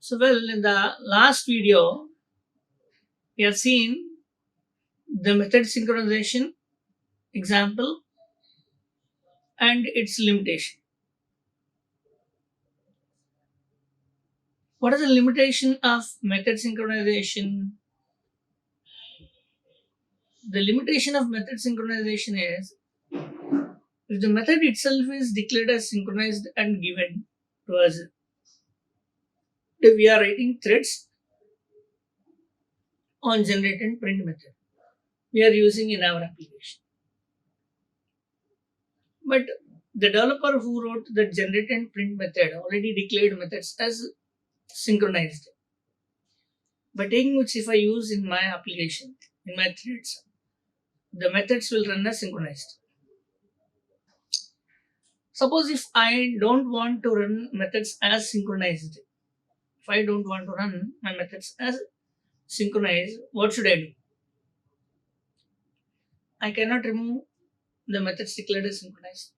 So, well, in the last video, we have seen the method synchronization example and its limitation. What is the limitation of method synchronization? The limitation of method synchronization is if the method itself is declared as synchronized and given to us, if we are writing threads on generate and print method we are using in our application. But the developer who wrote the generate and print method already declared methods as synchronized. By taking which if I use in my application, in my threads, the methods will run as synchronized. Suppose if I don't want to run methods as synchronized, if I don't want to run my methods as synchronized, what should I do? I cannot remove the methods declared as synchronized.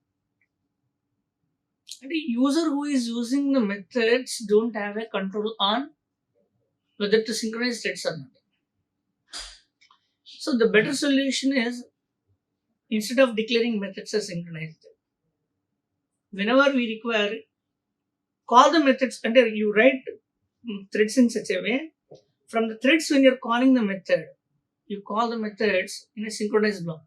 And the user who is using the methods don't have a control on whether to synchronize threads or not. So the better solution is instead of declaring methods as synchronized, whenever we require, call the methods under you write threads in such a way. From the threads, when you're calling the method, you call the methods in a synchronized block.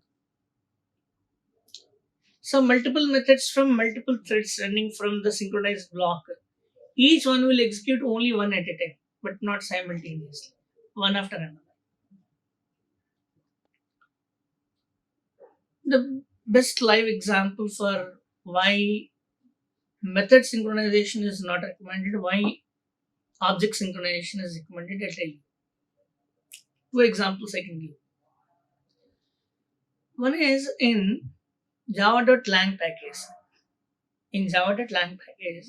So multiple methods from multiple threads running from the synchronized block. Each one will execute only one at a time, but not simultaneously, one after another. The best live example for why method synchronization is not recommended, why object synchronization is recommended, I'll tell you. Two examples I can give. One is in java.lang package. In java.lang package,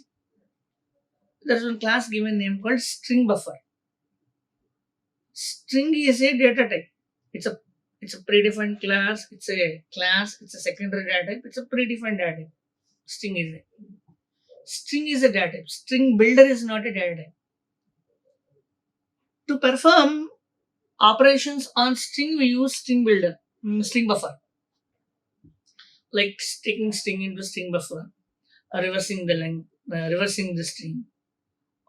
there's one class given name called string buffer. String is a data type. It's a predefined class. It's a secondary data type. It's a predefined data type. String is a data type. String builder is not a data type. To perform operations on string, we use string builder, string buffer. Like taking string into string buffer, or reversing the length, reversing the string,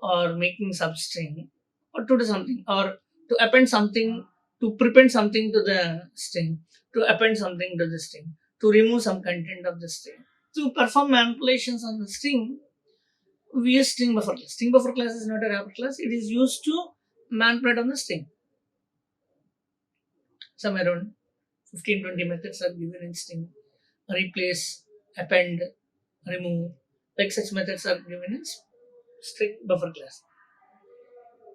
or making substring, or to do something, or to append something, to prepend something to the string, to append something to the string, to remove some content of the string. To perform manipulations on the string, we use string buffer class. String buffer class is not a wrapper class. It is used to manipulate on the string. Some around 15-20 methods are given in string. Replace, append, remove, like such methods are given in string buffer class.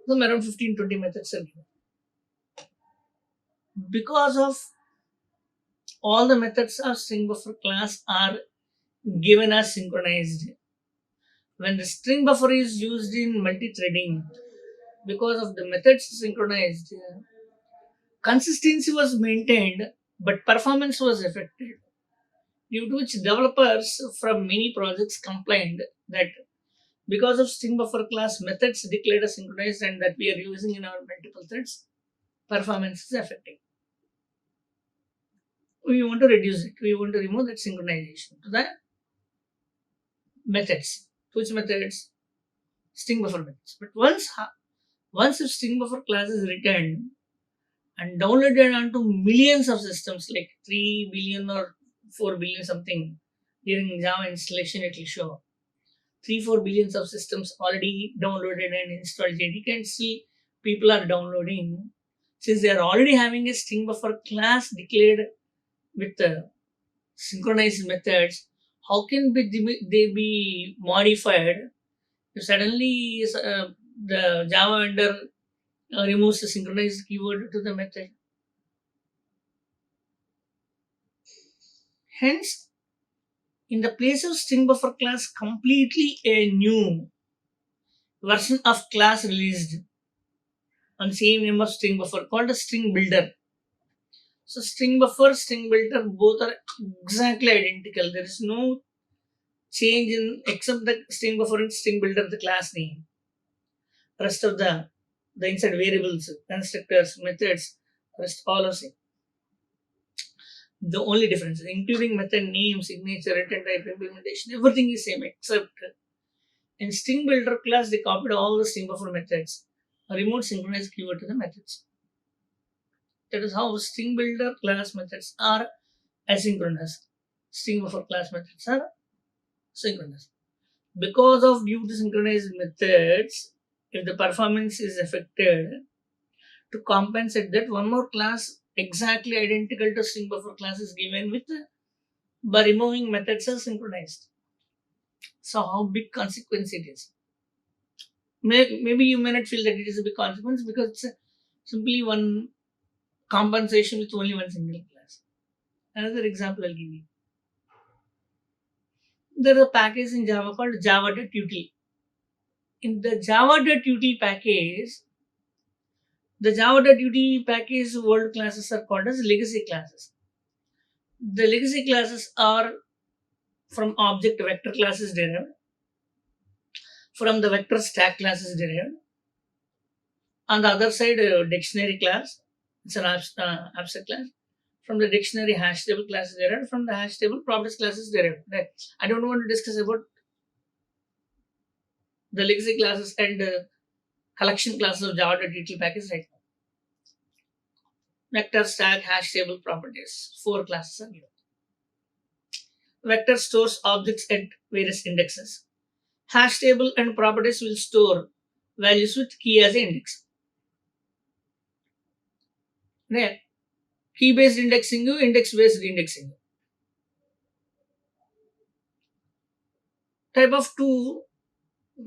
Some around 15-20 methods are given. Because of all the methods of string buffer class are given as synchronized. When the string buffer is used in multi-threading, because of the methods synchronized, consistency was maintained, but performance was affected. Due to which developers from many projects complained that because of string buffer class methods declared as synchronized and that we are using in our multiple threads, performance is affecting. We want to reduce it. We want to remove that synchronization to the methods. Which methods? String buffer methods. But once a string buffer class is written and downloaded onto millions of systems, like 3 billion or 4 billion something, during Java installation it will show 3-4 billions of systems already downloaded and installed. You can see people are downloading. Since they are already having a string buffer class declared with synchronized methods, how can they be modified if suddenly the Java vendor removes the synchronized keyword to the method? Hence, in the place of string buffer class, completely a new version of class released on same name of string buffer called a string builder. So string buffer, string builder, both are exactly identical. There is no change in except the string buffer and string builder, the class name. rest of the inside variables, constructors, methods, rest all are same. The only difference, including method name, signature, return type, implementation, everything is same except in string builder class they copied all the string buffer methods, a remote synchronized keyword to the methods. That is how string builder class methods are asynchronous. String buffer class methods are synchronous. Because of due to synchronized methods, if the performance is affected, to compensate that, one more class exactly identical to string buffer class is given with by removing methods are synchronized. So how big consequence it is? Maybe you may not feel that it is a big consequence because it's simply one compensation with only one single class. Another example I'll give you. There is a package in Java called java.util. In the java.util package, the java.util package world classes are called as legacy classes. The legacy classes are from object vector classes derived, from the vector stack classes derived. On the other side, dictionary class, it's an abstract class. From the dictionary hash table class is derived, from the hash table properties class is derived. Right. I don't want to discuss about the legacy classes and collection classes of java.util package right now. Vector, stack, hash table, properties. Four classes are given. Vector stores objects at various indexes. Hash table and properties will store values with key as an index. Right. Key based indexing, index based indexing. Type of two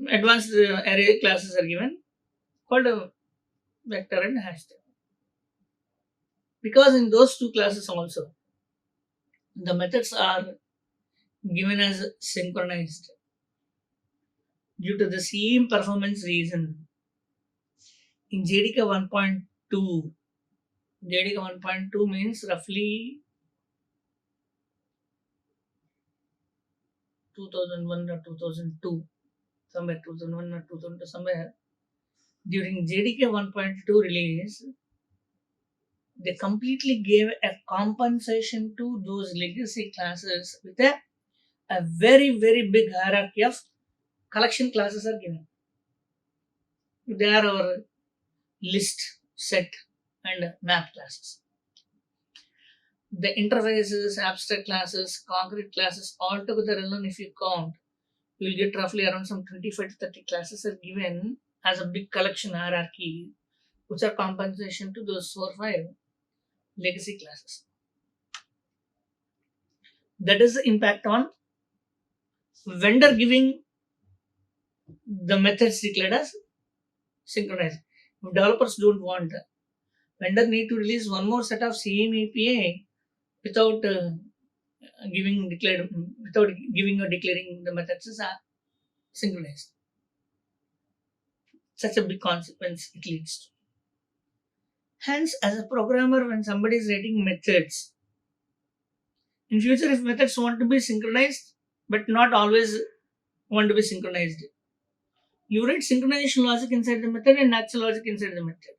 advanced array classes are given called a vector and hash table. Because in those two classes also, the methods are given as synchronized due to the same performance reason. In JDK 1.2, JDK 1.2 means roughly 2001 or 2002, somewhere 2001 or 2002, somewhere during JDK 1.2 release, they completely gave a compensation to those legacy classes with a very, very big hierarchy of collection classes are given. They are our list, set, and map classes. The interfaces, abstract classes, concrete classes, all together alone, if you count, you will get roughly around some 25 to 30 classes are given as a big collection hierarchy, which are compensation to those 4 or 5 legacy classes. That is the impact on vendor giving the methods declared as synchronized. If developers don't want, vendor need to release one more set of same API without without giving or declaring the methods as synchronized. Such a big consequence it leads to. Hence, as a programmer, when somebody is writing methods, in future, if methods want to be synchronized, but not always want to be synchronized, you write synchronization logic inside the method and natural logic inside the method.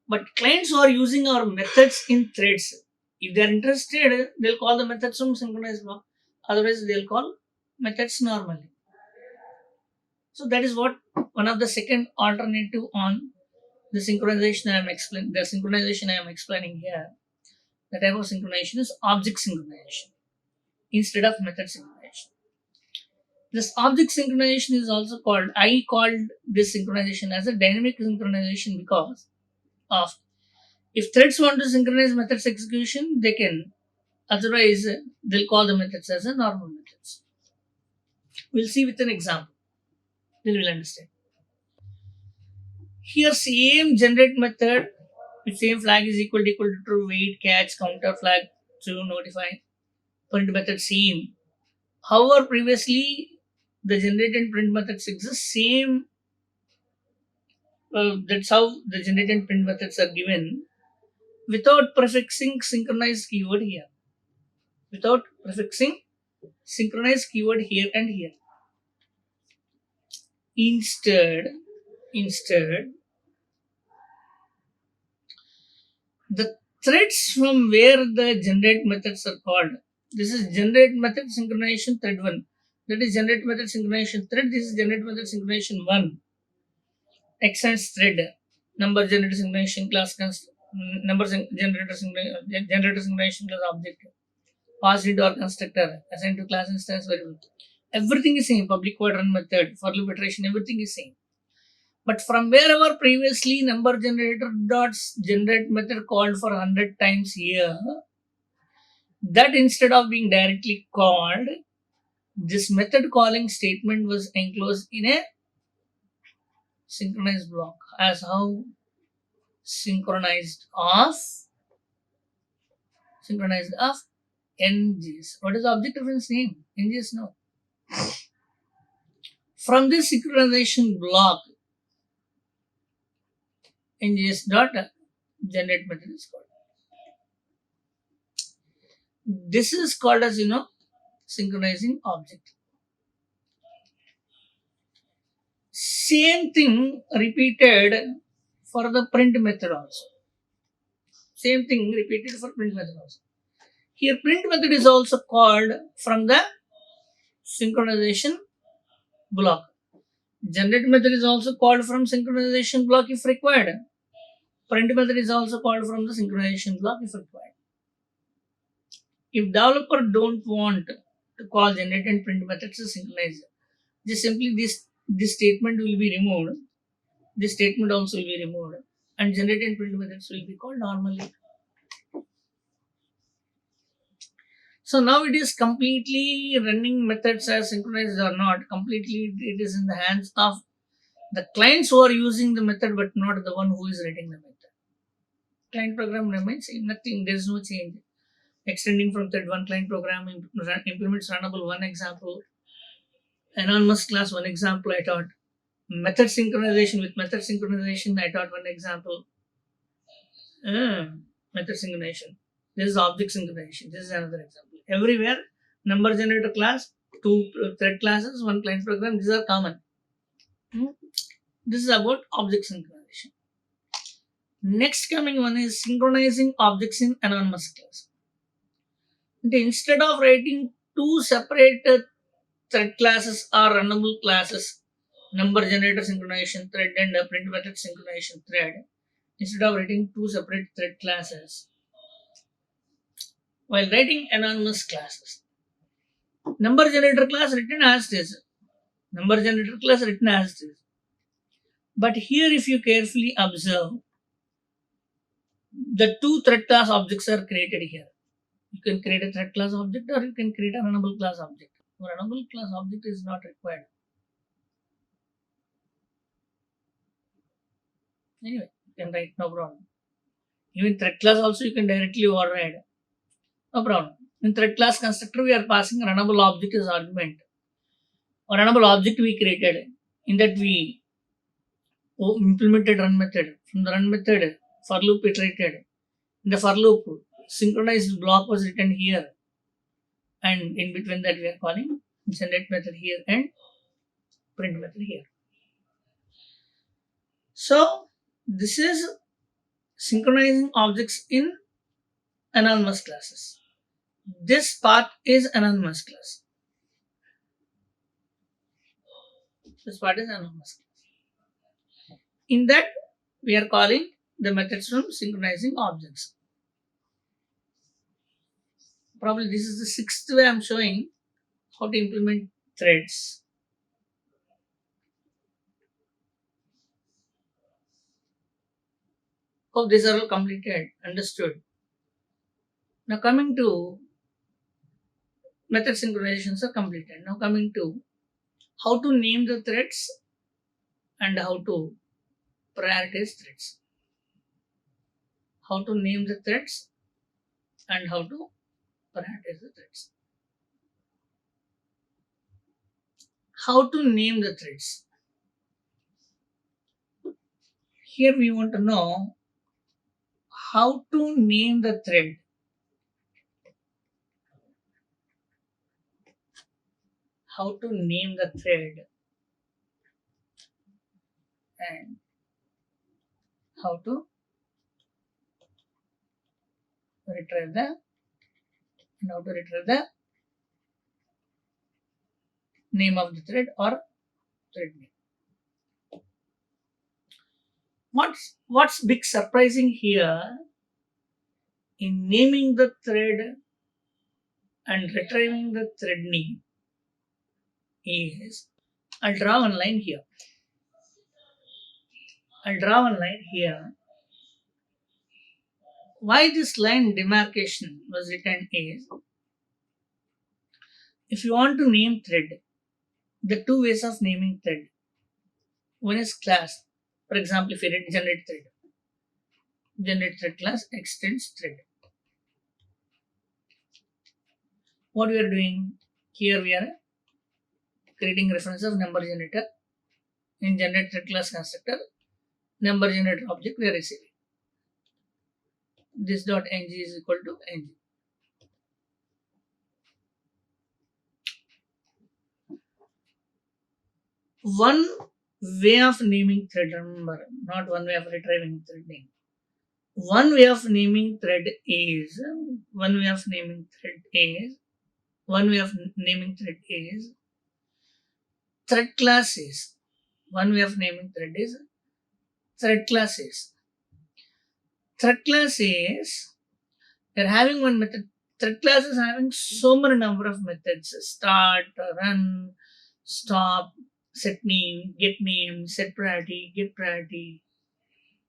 But clients who are using our methods in threads, if they are interested, they'll call the methods from synchronized block. Otherwise, they'll call methods normally. So that is what one of the second alternative on the synchronization I am explaining. The synchronization I am explaining here. The type of synchronization is object synchronization instead of method synchronization. This object synchronization is also called, I called this synchronization as a dynamic synchronization because of if threads want to synchronize methods execution, they can. Otherwise, they'll call the methods as a normal methods. We'll see with an example. Then we'll understand. Here, same generate method with same flag is equal to true, wait, catch, counter flag, true, notify. Print method same. However, previously the generate and print methods exist same. That's how the generate and print methods are given without prefixing synchronized keyword here. Without prefixing synchronized keyword here and here. Instead, Instead, the threads from where the generate methods are called. This is generate method synchronization thread 1. That is generate method synchronization thread. This is generate method synchronization 1. Extends thread. Number generator synchronization class generator synchronization class object. Passed into our constructor. Assigned to class instance variable. Everything is same. Public void run method. For loop iteration. Everything is same. But from wherever previously number generator dots generate method called for 100 times here, that instead of being directly called, this method calling statement was enclosed in a synchronized block. As how synchronized of NGS. What is the object reference name? NGS no. From this synchronization block, NGS dot generate method is called. This is called as synchronizing object. Same thing repeated for the print method also. Same thing repeated for print method also. Here print method is also called from the synchronization block. Generate method is also called from synchronization block if required. Print method is also called from the synchronization block if required. If developer don't want to call generate and print methods to synchronize, just simply this statement will be removed. This statement also will be removed, and generate and print methods will be called normally. So now it is completely running methods as synchronized or not. Completely it is in the hands of the clients who are using the method, but not the one who is writing the method. Client program remains same, nothing, there is no change. Extending from thread 1 client program implements runnable one example. Anonymous class one example I taught. Method synchronization with method synchronization I taught one example. Method synchronization. This is object synchronization. This is another example. Everywhere, number generator class, two thread classes, one client program. These are common. This is about object synchronization. Next coming one is synchronizing objects in anonymous class. Instead of writing two separate thread classes or runnable classes, number generator synchronization thread and print method synchronization thread, instead of writing two separate thread classes, while writing anonymous classes, number generator class written as this, number generator class written as this. But here if you carefully observe, the two thread class objects are created here. You can create a thread class object or you can create a runnable class object. A runnable class object is not required. Anyway, you can write, no problem. Even thread class also you can directly override. No problem. In thread class constructor, we are passing runnable object as argument. A runnable object we created. In that we implemented run method. From the run method, for loop iterated. In the for loop, synchronized block was written here. And in between that we are calling generate method here and print method here. So this is synchronizing objects in anonymous classes. This part is anonymous class. This part is anonymous class. In that we are calling the methods from synchronizing objects. Probably this is the sixth way I am showing how to implement threads. Hope these are all completed, understood. Now coming to method synchronizations are completed. Now coming to how to name the threads and how to prioritize threads. How to name the threads and how to prioritize the threads. How to name the threads. Here we want to know how to name the thread. How to name the thread. and how to retrieve the name of the thread or thread name. What's big surprising here in naming the thread and retrieving the thread name is I'll draw one line here. Why this line demarcation was written is if you want to name thread, the two ways of naming thread. One is class. For example, if you read generate thread class extends thread. What we are doing here, we are creating reference of number generator in generate thread class constructor. Number generator object we are receiving. This dot ng is equal to ng. One way of naming thread, remember, not one way of retrieving thread name. One way of naming thread is thread classes. One way of naming thread is thread classes. Thread classes, they're having one method. Thread class is having so many number of methods: start, run, stop, set name, get name, set priority, get priority.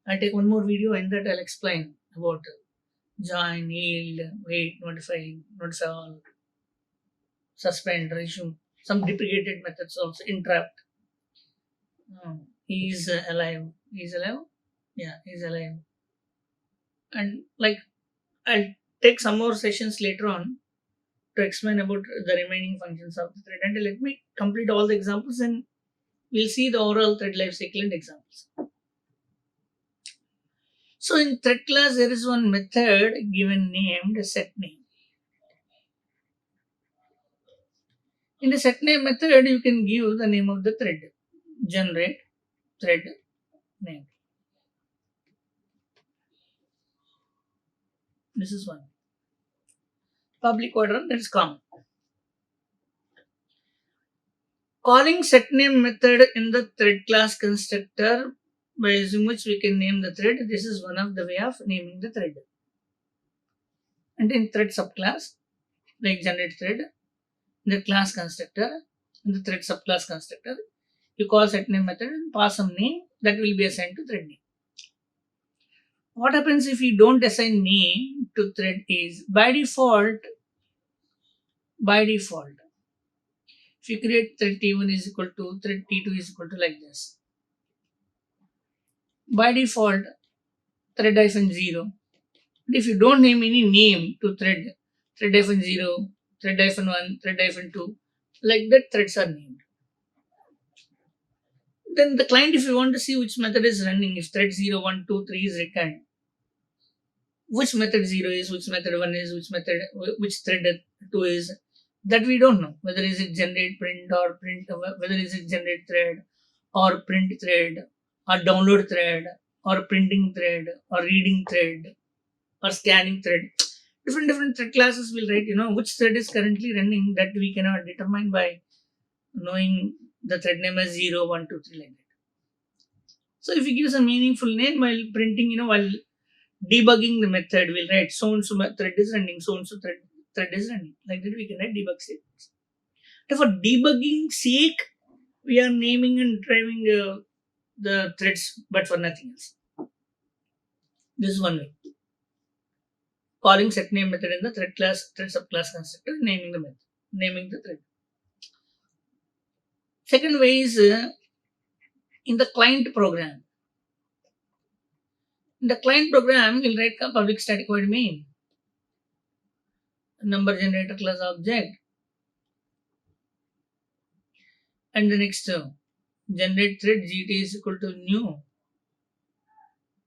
I'll take one more video and that I'll explain about join, yield, wait, notify all, suspend, resume. Some deprecated methods also, interrupt. He's alive. He's alive? Yeah, he's alive. And like I'll take some more sessions later on to explain about the remaining functions of the thread. And let me complete all the examples and we'll see the overall thread life cycle and examples. So in thread class, there is one method given named set name. In the set name method, you can give the name of the thread. Generate thread name. This is one. Public order, that is common. Calling set name method in the thread class constructor by using which we can name the thread. This is one of the way of naming the thread. And in thread subclass, like generate thread, the class constructor, in the thread subclass constructor, you call set name method and pass some name that will be assigned to thread name. What happens if you don't assign name to thread is by default, if you create thread T1 is equal to thread T2 is equal to like this. By default, thread -0. But if you don't name any name to thread -0, thread -1, thread -2, like that threads are named. Then the client, if you want to see which method is running, if thread 0, 1, 2, 3 is returned, which method 0 is, which method 1 is, which thread 2 is, that we don't know. Whether is it generate print or print, whether is it generate thread or print thread or download thread or printing thread or reading thread or scanning thread. Different thread classes will write, which thread is currently running, that we cannot determine by knowing the thread name as 0, 1, 2, 3 like that. So if you give some meaningful name while printing, while debugging the method, we'll write so and so thread is running, so and so thread is running. Like that we can write debug statements. For debugging sake, we are naming and driving the threads, but for nothing else. This is one way. Calling set name method in the thread subclass constructor, naming the thread. Second way is in the client program. In the client program, we'll write a public static void main, number generator class object, and the next generate thread gt is equal to new,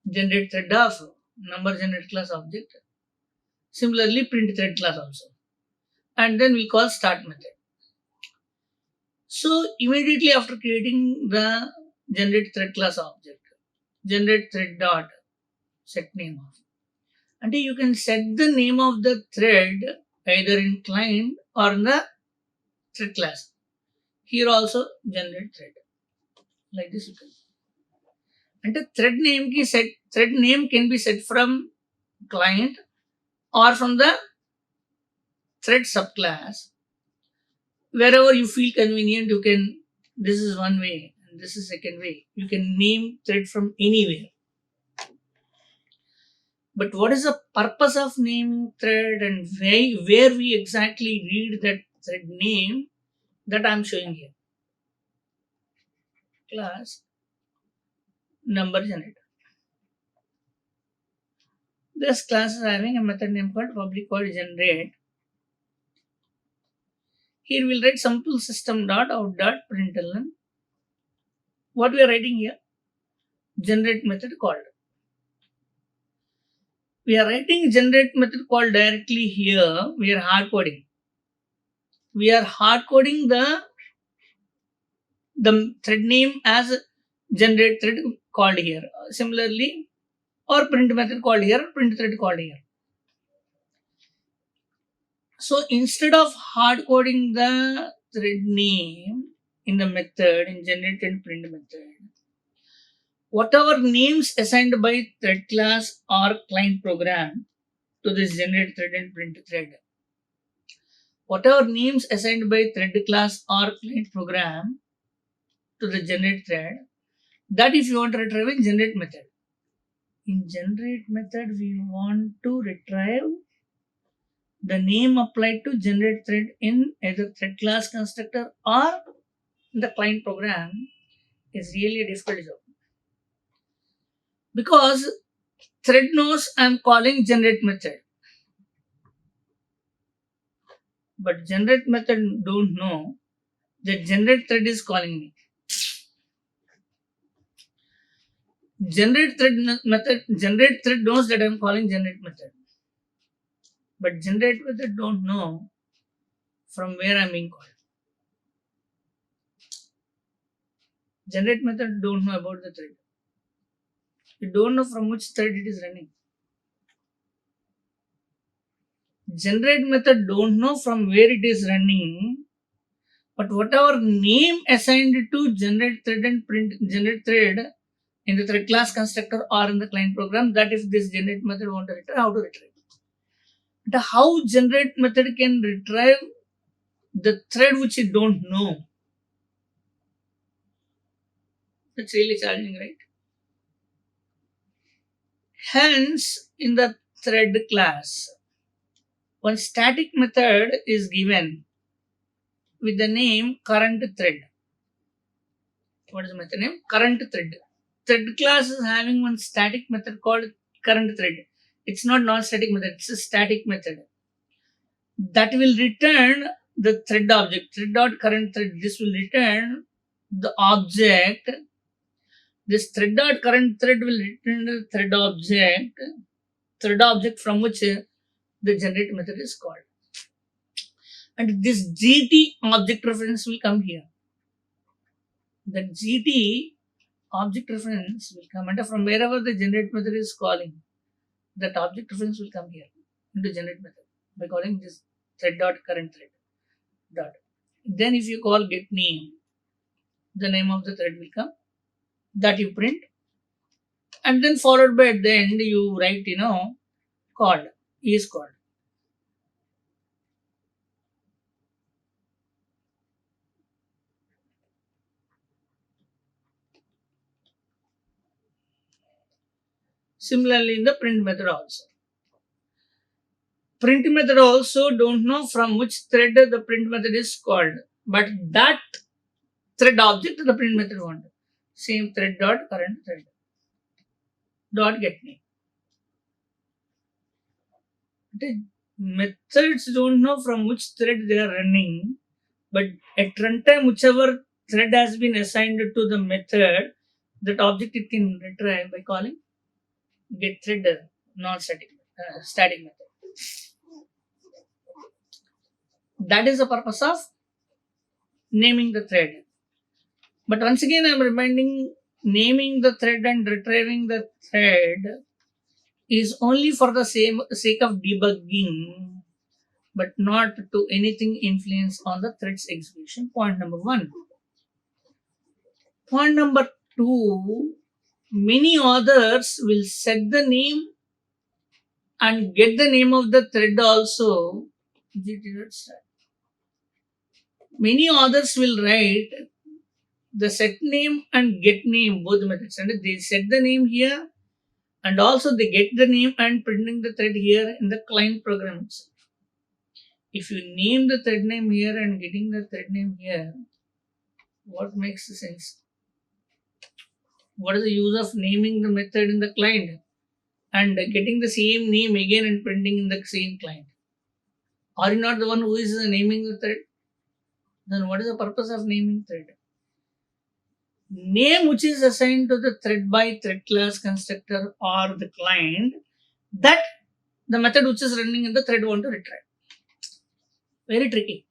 generate thread of number generator class object. Similarly, print thread class also. And then we call start method. So immediately after creating the generate thread class object, generate thread dot set name of. And you can set the name of the thread either in client or in the thread class. Here also generate thread. Like this you can. And the thread name can be set from client or from the thread subclass. Wherever you feel convenient, you can. This is one way, and this is second way. You can name thread from anywhere. But what is the purpose of naming thread and where we exactly read that thread name, that I'm showing here. Class number generator. This class is having a method name called public void generate. Here we'll write simple system dot out dot println. What we are writing here? Generate method called. We are writing generate method called directly here. We are hard coding. We are hard coding the thread name as generate thread called here. Similarly, or print method called here, print thread called here. So instead of hard coding the thread name in the method, in generate and print method, whatever names assigned by thread class or client program to this generate thread and print thread, whatever names assigned by thread class or client program to the generate thread, that if you want to retrieve in generate method. In generate method, we want to retrieve the name applied to generate thread in either thread class constructor or the client program is really a difficult job. Because thread knows I'm calling generate method. But generate method don't know that generate thread is calling me. Generate thread knows that I'm calling generate method. But generate method don't know from where I'm being called. Generate method don't know about the thread. You don't know from which thread it is running. Generate method don't know from where it is running, but whatever name assigned to generate thread and print generate thread in the thread class constructor or in the client program, that is this generate method want to retrieve, how to retrieve. But how generate method can retrieve the thread which you don't know? That's really challenging, right? Hence, in the thread class, one static method is given with the name current thread. What is the method name? Current thread. Thread class is having one static method called current thread. It's not non-static method, it's a static method. That will return the thread object, thread dot current thread. This will return the object. This thread dot current thread will return the thread object from which the generate method is called. And this GT object reference will come here. That GT object reference will come, and from wherever the generate method is calling, that object reference will come here into generate method by calling this thread dot current thread dot. Then if you call get name, the name of the thread will come, that you print, and then followed by at the end you write called is called. Similarly in the print method also. Print method also don't know from which thread the print method is called, but that thread object the print method want. Same thread dot current thread dot get name. The methods don't know from which thread they are running, but at runtime, whichever thread has been assigned to the method, that object it can retrieve by calling get thread non-static static method. That is the purpose of naming the thread. But once again, I am reminding naming the thread and retrieving the thread is only for the same sake of debugging, but not to anything influence on the thread's execution. Point number one. Point number two, many authors will set the name and get the name of the thread also. Many authors will write the set name and get name, both methods, and they set the name here and also they get the name and printing the thread here in the client program itself. If you name the thread name here and getting the thread name here, what makes sense? What is the use of naming the method in the client and getting the same name again and printing in the same client? Are you not the one who is naming the thread? Then what is the purpose of naming thread? Name which is assigned to the thread by thread class constructor or the client, that the method which is running in the thread want to retrieve. Very tricky.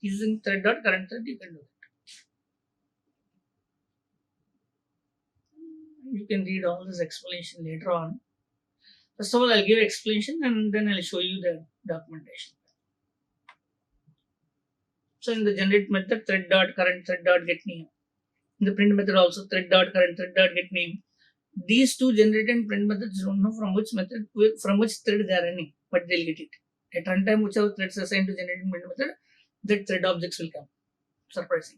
Using thread.current thread, you can do it. You can read all this explanation later on. First of all, I'll give explanation and then I'll show you the documentation. So in the generate method, thread.current thread.get name. In the print method also, thread.current thread.get name. These two generate and print methods don't know from which method, from which thread they are running, but they'll get it. At runtime, whichever threads assigned to generate and print method, that thread objects will come. Surprising.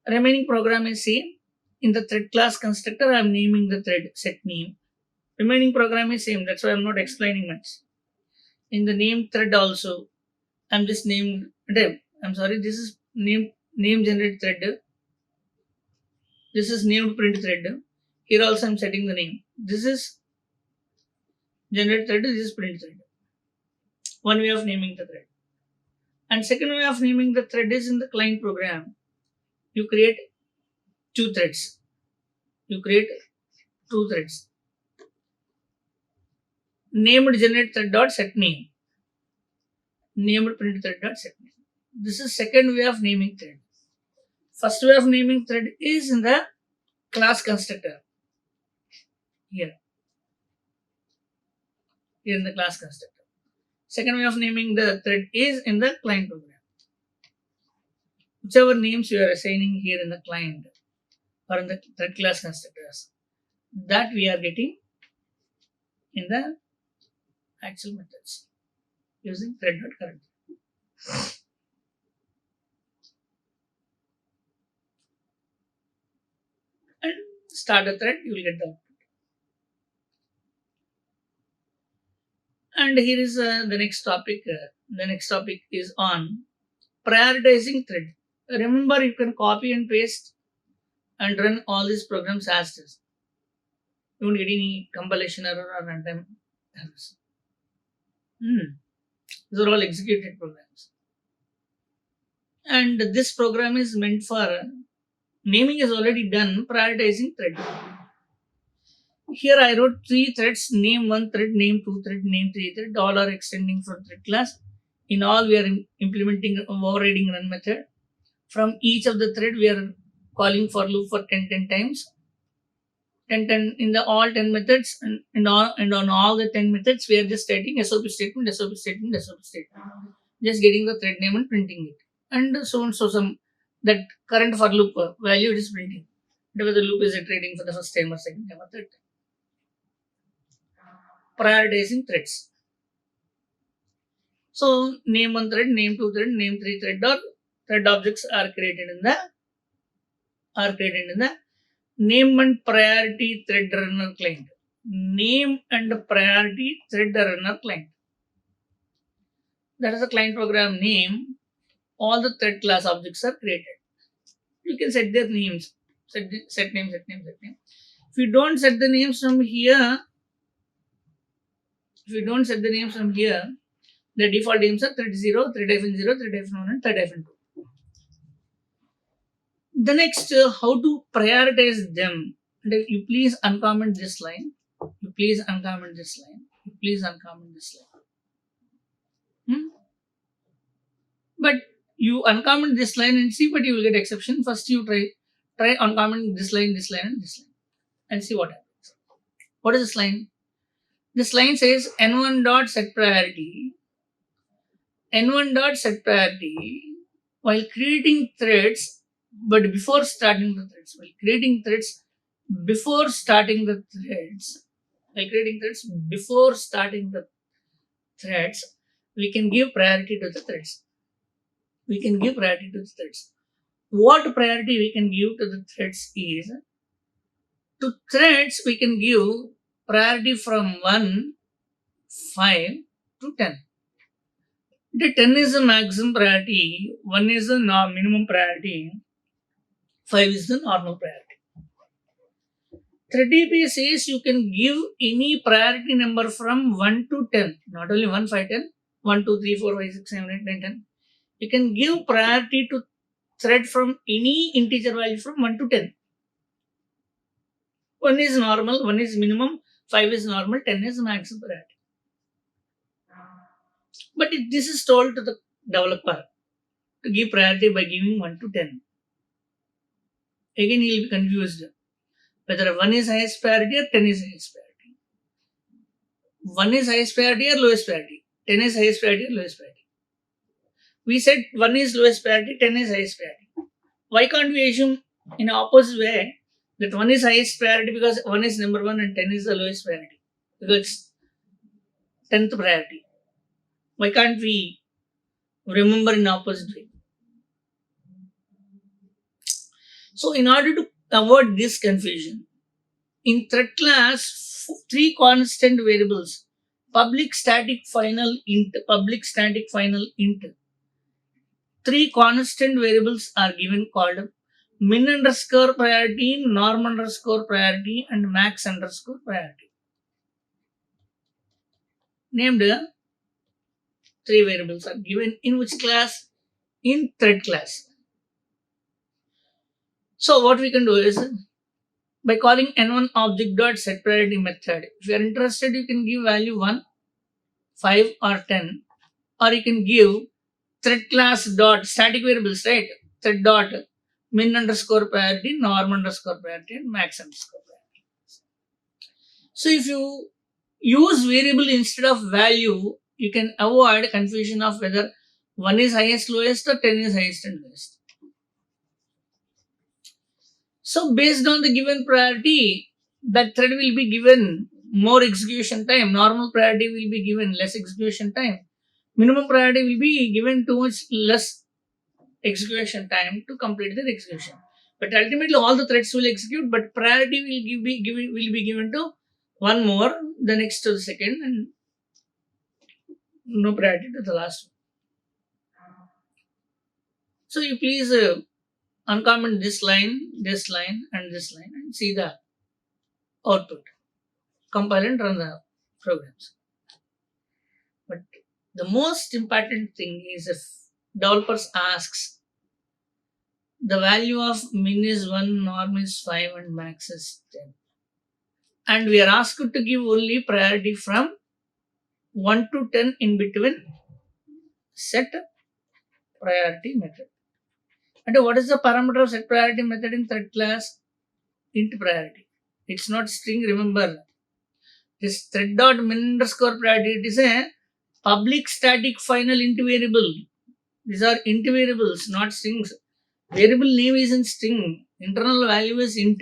Remaining program is same. In the thread class constructor, I am naming the thread set name. Remaining program is same. That's why I'm not explaining much. In the name thread also, I'm just named. I'm sorry. This is name generate thread. This is named print thread. Here also I'm setting the name. This is generate thread. This is print thread. One way of naming the thread. And second way of naming the thread is in the client program. You create two threads. Named generate thread dot set name. Named print thread dot set name. This is second way of naming thread. First way of naming thread is in the class constructor. Here in the class constructor. Second way of naming the thread is in the client program. Whichever names you are assigning here in the client or in the thread class constructors, that we are getting in the actual methods using thread.current. And start a thread, you will get the output. And here is the next topic. The next topic is on prioritizing thread. Remember, you can copy and paste and run all these programs as is. You won't get any compilation error or runtime errors. These are all executed programs. And this program is meant for naming is already done, prioritizing thread. Here I wrote 3 threads, name 1 thread, name 2 thread, name 3 thread, all are extending from thread class. In all, we are implementing overriding run method. From each of the thread, we are calling for loop for 10 times. 10 in the all 10 methods and on all the 10 methods, we are just stating SOP statement. Just getting the thread name and printing it. And so on, so some that current for loop value it is printing. Whether the loop is iterating for the first time or second time or third time. Prioritizing threads. So name 1 thread, name 2 thread, name 3 thread or thread objects are created in the name and priority thread runner client. Name and priority thread runner client. That is the client program name. All the thread class objects are created. You can set their names. Set name. If you don't set the names from here, the default names are thread 0, thread-0, thread-1 and thread-2. The next, how to prioritize them. You please uncomment this line. But you uncomment this line and see, but you will get exception. First you try try uncommenting this line, and this line, and see what happens. What is this line? This line says n1 dot set priority. N1 dot set priority while creating threads, but before starting the threads, while creating threads before starting the threads, while creating threads before starting the threads, we can give priority to the threads. We can give priority to the threads. What priority we can give to the threads is, to threads we can give priority from 1, 5 to 10. The 10 is the maximum priority, 1 is the minimum priority, 5 is the normal priority. Thread DP says you can give any priority number from 1 to 10, not only 1, 5, 10, 1, 2, 3, 4, 5, 6, 7, 8, 9, 10. You can give priority to thread from any integer value from 1 to 10. 1 is normal, 1 is minimum, 5 is normal, 10 is maximum priority. But this is told to the developer to give priority by giving 1 to 10. Again, he will be confused whether 1 is highest priority or 10 is highest priority. 1 is highest priority or lowest priority. 10 is highest priority or lowest priority. We said 1 is lowest priority, 10 is highest priority. Why can't we assume in an opposite way that 1 is highest priority because 1 is number 1 and 10 is the lowest priority? Because it's 10th priority. Why can't we remember in opposite way? So in order to avoid this confusion, in thread class, 3 constant variables, public static final int, 3 constant variables are given called min underscore priority, norm underscore priority, and max underscore priority. Named 3 variables are given in which class? In thread class. So what we can do is, by calling n1 object dot set priority method, if you are interested, you can give value 1, 5 or 10, or you can give thread class dot static variables, right? Thread dot min underscore priority, norm underscore priority, and max underscore priority. So if you use variable instead of value, you can avoid confusion of whether 1 is highest lowest or 10 is highest and lowest. So based on the given priority, that thread will be given more execution time. Normal priority will be given less execution time. Minimum priority will be given too much less execution time to complete the execution. But ultimately all the threads will execute, but priority will be given to one more, the next to the second, and no priority to the last one. So you please uncomment this line, and this line, and see the output. Compile and run the programs. But the most important thing is, if developers asks the value of min is 1, norm is 5, and max is 10, and we are asked to give only priority from 1 to 10 in between, set priority method. And what is the parameter of set priority method in thread class? Int priority. It's not string, remember. This thread dot min underscore priority, it is a public static final int variable. These are int variables, not strings. Variable name is in string. Internal value is int.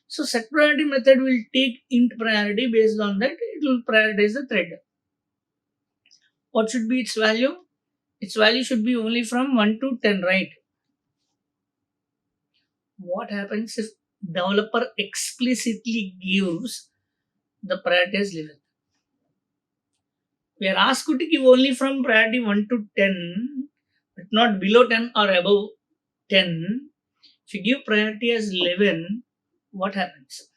So set priority method will take int priority. Based on that, it will prioritize the thread. What should be its value? Its value should be only from 1 to 10, right? What happens if developer explicitly gives the priority as 11? We are asked to give only from priority 1 to 10, but not below 10 or above 10. If you give priority as 11, what happens?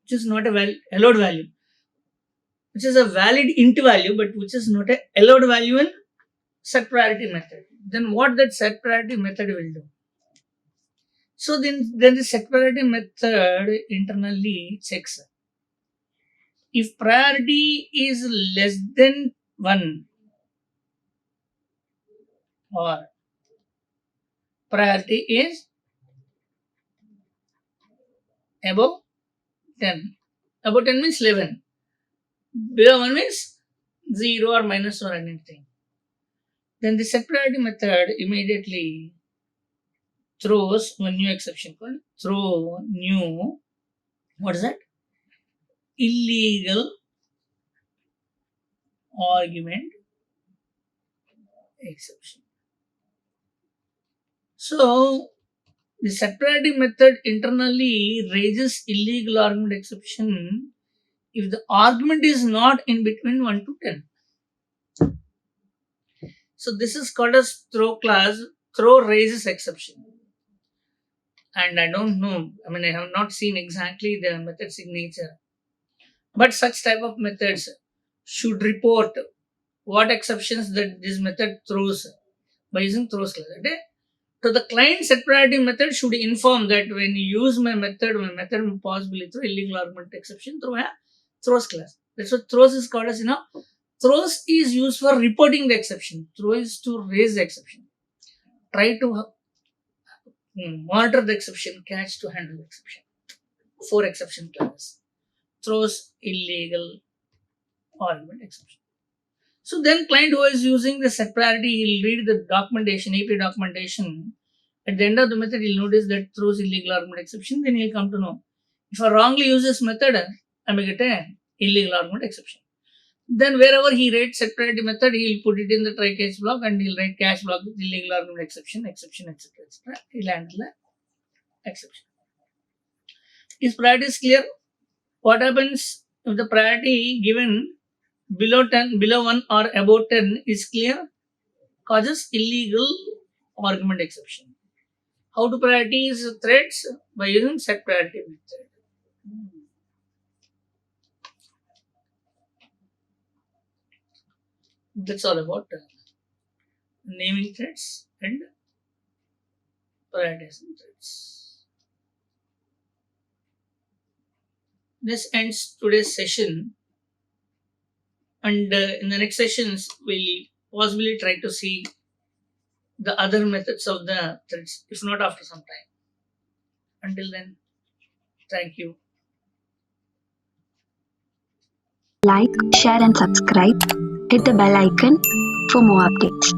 Which is not a allowed value, which is a valid int value, but which is not a allowed value in set priority method. Then what that set priority method will do? So then the set priority method internally checks if priority is less than 1 or priority is above 10. Above 10 means 11. Below 1 means 0 or minus or anything. Then the set priority method immediately throws one new exception called throw new, what is that? Illegal argument exception. So the set priority method internally raises illegal argument exception if the argument is not in between 1 to 10. So this is called as throw class, throw raises exception. And I don't know, I have not seen exactly the method signature. But such type of methods should report what exceptions that this method throws by using throws class. Okay? So the client set priority method should inform that when you use my method will possibly throw illegal argument exception through a throws class. That's what throws is called as, throws is used for reporting the exception. Throw is to raise the exception. Try to monitor the exception, catch to handle the exception. 4 exception classes. Throws illegal argument exception. So then client who is using the set priority, he'll read the documentation, AP documentation. At the end of the method, he'll notice that throws illegal argument exception. Then he'll come to know, if I wrongly use this method, I may get an illegal argument exception. Then wherever he writes set priority method, he'll put it in the try catch block and he'll write catch block with illegal argument exception, etc. He'll handle the exception. Is priority is clear? What happens if the priority given below 10, below 1 or above 10 is clear? Causes illegal argument exception. How to prioritize threads? By using set priority method. That's all about naming threads and prioritizing threads. This ends today's session, and in the next sessions we'll possibly try to see the other methods of the threads, if not after some time. Until then, thank you. Like, share and subscribe. Hit the bell icon for more updates.